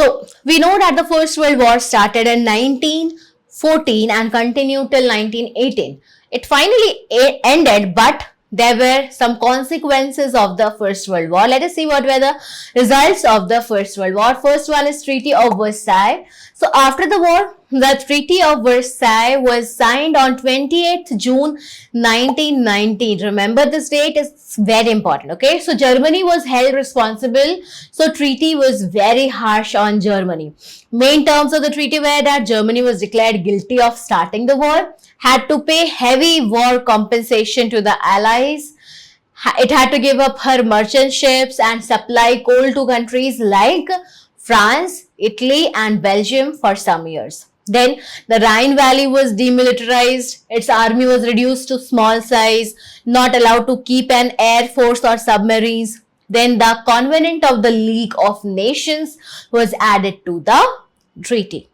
So we know that the First World War started in 1914 and continued till 1918. It finally ended, but there were some consequences of the First World War. Let us see what were the results of the First World War. First one is Treaty of Versailles. So after the war, the Treaty of Versailles was signed on 28th June 1919. Remember this date, is very important. Okay, so Germany was held responsible. So treaty was very harsh on Germany. Main terms of the treaty were that Germany was declared guilty of starting the war, had to pay heavy war compensation to the Allies. It had to give up her merchant ships and supply coal to countries like France, Italy, and Belgium for some years. Then the Rhine Valley was demilitarized. Its army was reduced to small size, not allowed to keep an air force or submarines. Then the Covenant of the League of Nations was added to the treaty.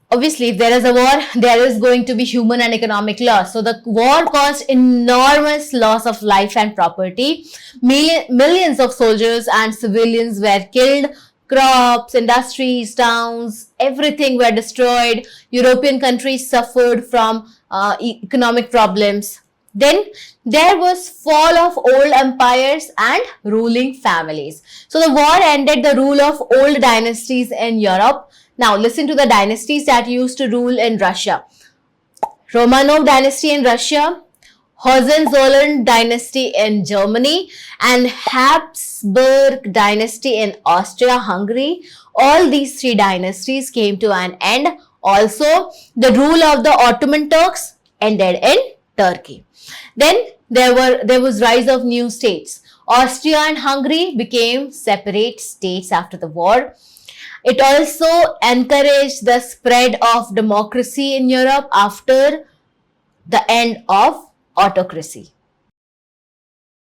Obviously, if there is a war, there is going to be human and economic loss. So the war caused enormous loss of life and property. Millions of soldiers and civilians were killed. Crops, industries, towns, everything were destroyed. European countries suffered from economic problems. Then there was fall of old empires and ruling families. So the war ended the rule of old dynasties in Europe. Now listen to the dynasties that used to rule in Russia. Romanov dynasty in Russia, Hohenzollern dynasty in Germany, and Habsburg dynasty in Austria-Hungary. All these three dynasties came to an end. Also, the rule of the Ottoman Turks ended in Turkey. Then there was rise of new states. Austria and Hungary became separate states after the war. It also encouraged the spread of democracy in Europe after the end of autocracy.